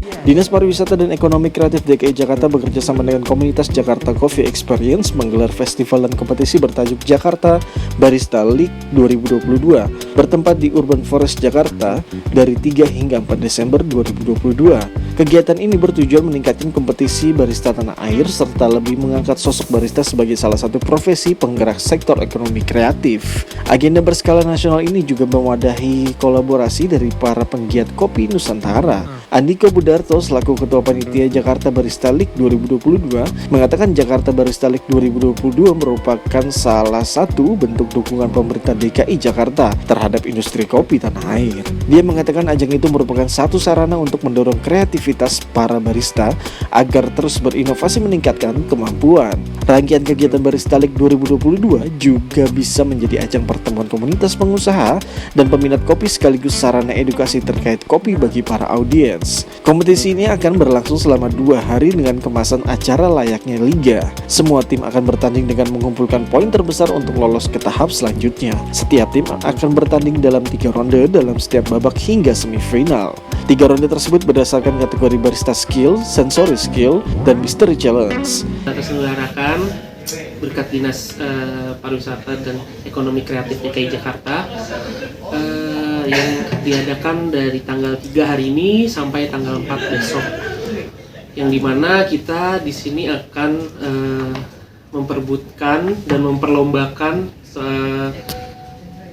Dinas Pariwisata dan Ekonomi Kreatif DKI Jakarta bekerja sama dengan komunitas Jakarta Coffee Experience menggelar festival dan kompetisi bertajuk Jakarta Barista League 2022 bertempat di Urban Forest Jakarta dari 3 hingga 4 Desember 2022. Kegiatan ini bertujuan meningkatkan kompetisi barista tanah air serta lebih mengangkat sosok barista sebagai salah satu profesi penggerak sektor ekonomi kreatif. Agenda berskala nasional ini juga mewadahi kolaborasi dari para penggiat kopi Nusantara. Andiko Budarto selaku Ketua Panitia Jakarta Barista League 2022 mengatakan Jakarta Barista League 2022 merupakan salah satu bentuk dukungan pemerintah DKI Jakarta terhadap industri kopi tanah air. Dia mengatakan ajang itu merupakan satu sarana untuk mendorong kreativitas para barista agar terus berinovasi meningkatkan kemampuan. Rangkaian kegiatan Barista League 2022 juga bisa menjadi ajang pertemuan komunitas pengusaha dan peminat kopi sekaligus sarana edukasi terkait kopi bagi para audiens. Kompetisi ini akan berlangsung selama 2 hari dengan kemasan acara layaknya liga. Semua tim akan bertanding dengan mengumpulkan poin terbesar untuk lolos ke tahap selanjutnya. Setiap tim akan bertanding dalam 3 ronde dalam setiap babak hingga semifinal. 3 ronde tersebut berdasarkan kategori barista skill, sensory skill, dan mystery challenge. Kita selenggarakan berkat Dinas Pariwisata dan Ekonomi Kreatif DKI Jakarta yang diadakan dari tanggal 3 hari ini sampai tanggal 4 besok. Yang dimana kita di sini akan memperebutkan dan memperlombakan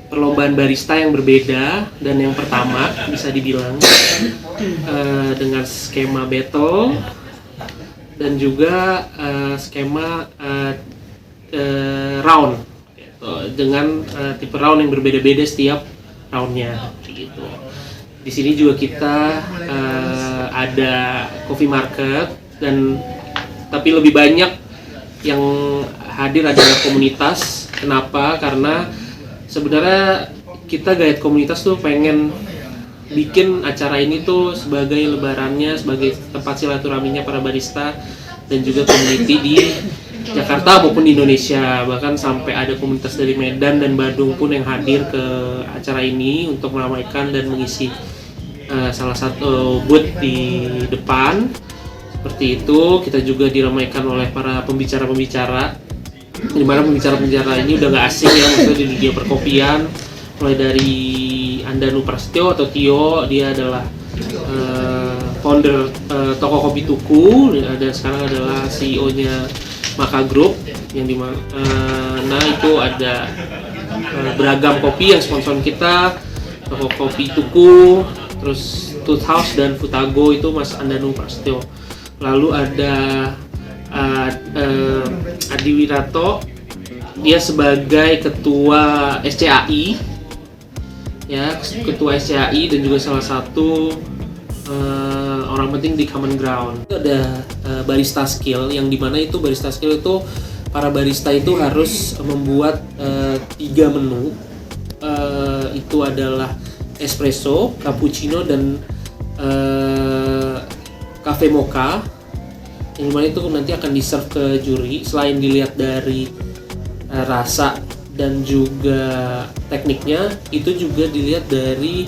perlombaan barista yang berbeda, dan yang pertama bisa dibilang dengan skema battle dan juga skema round gitu, dengan tipe round yang berbeda-beda setiap roundnya gitu. Di sini juga kita ada coffee market, dan tapi lebih banyak yang hadir adalah komunitas. Kenapa? Karena sebenarnya kita Gayat Komunitas tuh pengen bikin acara ini tuh sebagai lebarannya, sebagai tempat silaturahminya para barista dan juga community di Jakarta maupun di Indonesia. Bahkan sampai ada komunitas dari Medan dan Bandung pun yang hadir ke acara ini untuk meramaikan dan mengisi salah satu booth di depan. Seperti itu, kita juga diramaikan oleh para pembicara-pembicara, di mana pembicara-pembicara ini udah gak asing ya, maksudnya di dunia perkopian. Mulai dari Andanu Prasetyo atau Tio, dia adalah founder toko kopi Tuku, dan sekarang adalah CEO-nya Maka Group, yang dimana itu ada beragam kopi yang sponsor kita, toko kopi Tuku, terus Tooth House dan Futago itu Mas Andanu Prasetyo. Lalu ada Adi Wirato, dia sebagai ketua SCAI ya, ketua SCAI dan juga salah satu orang penting di Common Ground. Itu ada barista skill, yang dimana itu barista skill itu para barista itu harus membuat 3 menu. Itu adalah espresso, cappuccino, dan cafe mocha, yang dimana itu nanti akan di-serve ke juri. Selain dilihat dari rasa dan juga tekniknya, itu juga dilihat dari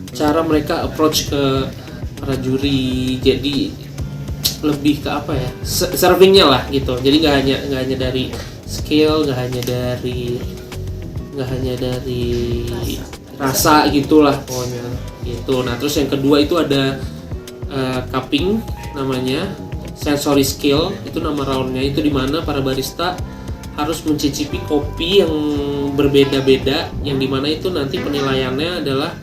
cara mereka approach ke para juri. Jadi lebih ke apa ya, servingnya lah gitu. Jadi nggak hanya dari skill, nggak hanya dari rasa gitulah pokoknya gitu. Nah terus yang kedua itu ada cupping namanya, sensory skill itu nama roundnya, itu dimana para barista harus mencicipi kopi yang berbeda-beda, yang dimana itu nanti penilaiannya adalah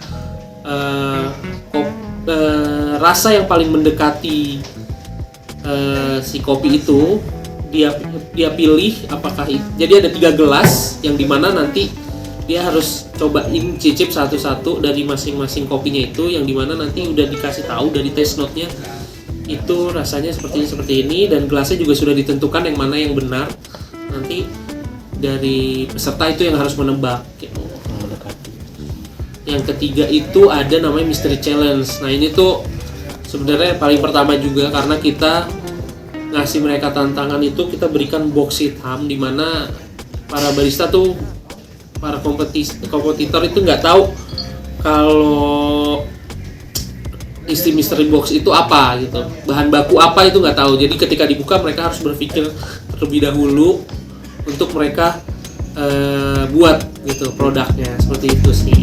rasa yang paling mendekati si kopi itu dia pilih apakah jadi ada 3 gelas yang dimana nanti dia harus cobain cicip satu-satu dari masing-masing kopinya itu, yang dimana nanti udah dikasih tahu dari taste note-nya itu rasanya seperti ini, dan gelasnya juga sudah ditentukan yang mana yang benar. Nanti dari peserta itu yang harus menebak gitu. Yang ketiga itu ada namanya mystery challenge. Nah ini tuh sebenarnya paling pertama juga, karena kita ngasih mereka tantangan itu kita berikan box hitam, di mana para barista tuh, para kompetitor itu nggak tahu kalau isi mystery box itu apa gitu, bahan baku apa itu nggak tahu. Jadi ketika dibuka mereka harus berpikir terlebih dahulu untuk mereka buat gitu produknya, seperti itu sih.